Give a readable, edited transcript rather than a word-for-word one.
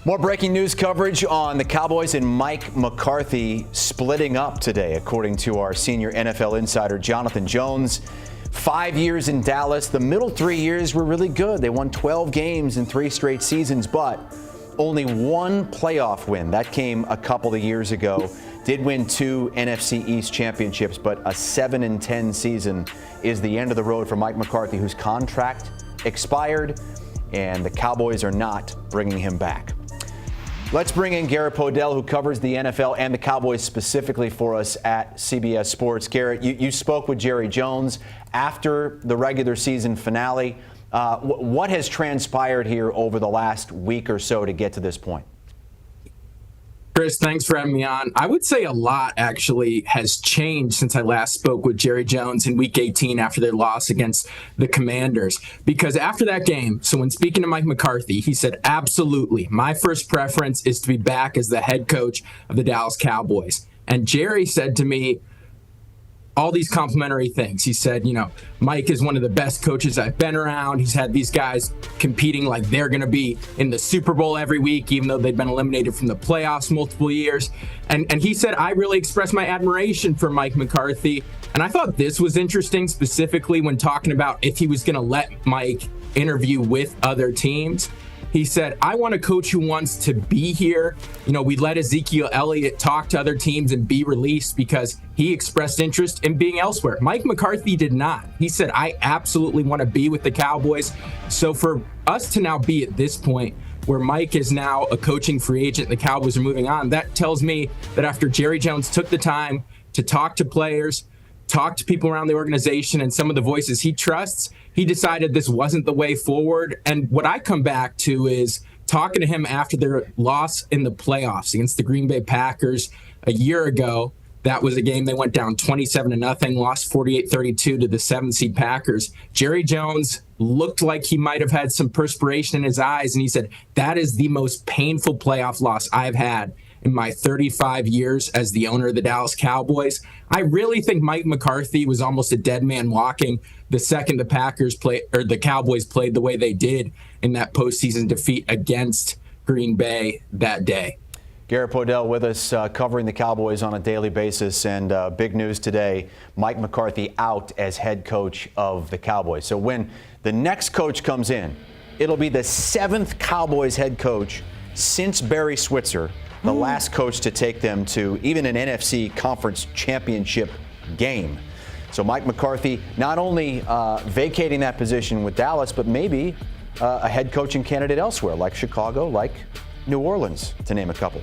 More breaking news coverage on the Cowboys and Mike McCarthy splitting up today, according to our senior NFL insider, Jonathan Jones. 5 years in Dallas. The middle 3 years were really good. They won 12 games in 3 straight seasons, but only one playoff win. That came a couple of years ago. Did win 2 NFC East championships, but a 7-10 season is the end of the road for Mike McCarthy, whose contract expired, and the Cowboys are not bringing him back. Let's bring in Garrett Podell, who covers the NFL and the Cowboys specifically for us at CBS Sports. Garrett, you spoke with Jerry Jones after the regular season finale. What has transpired here over the last week or so to get to this point? Chris, thanks for having me on. I would say a lot actually has changed since I last spoke with Jerry Jones in Week 18 after their loss against the Commanders. Because after that game, so when speaking to Mike McCarthy, he said, absolutely, my first preference is to be back as the head coach of the Dallas Cowboys. And Jerry said to me all these complimentary things. He said, Mike is one of the best coaches I've been around. He's had these guys competing like they're going to be in the Super Bowl every week, even though they've been eliminated from the playoffs multiple years. And he said, I really expressed my admiration for Mike McCarthy. And I thought this was interesting, specifically when talking about if he was going to let Mike interview with other teams. He said, I want a coach who wants to be here. We let Ezekiel Elliott talk to other teams and be released because he expressed interest in being elsewhere. Mike McCarthy did not. He said, I absolutely want to be with the Cowboys. So for us to now be at this point where Mike is now a coaching free agent, the Cowboys are moving on, that tells me that after Jerry Jones took the time to talk to players, talk to people around the organization and some of the voices he trusts, he decided this wasn't the way forward. And what I come back to is talking to him after their loss in the playoffs against the Green Bay Packers a year ago. That was a game they went down 27-0, lost 48-32 to the 7-seed Packers. Jerry Jones looked like he might have had some perspiration in his eyes, and he said, that is the most painful playoff loss I've had in my 35 years as the owner of the Dallas Cowboys. I really think Mike McCarthy was almost a dead man walking the second the Cowboys played the way they did in that postseason defeat against Green Bay that day. Garrett Podell with us, covering the Cowboys on a daily basis, and big news today, Mike McCarthy out as head coach of the Cowboys. So when the next coach comes in, it'll be the 7th Cowboys head coach since Barry Switzer, the last coach to take them to even an NFC conference championship game. So Mike McCarthy not only vacating that position with Dallas, but maybe a head coaching candidate elsewhere, like Chicago, like New Orleans, to name a couple.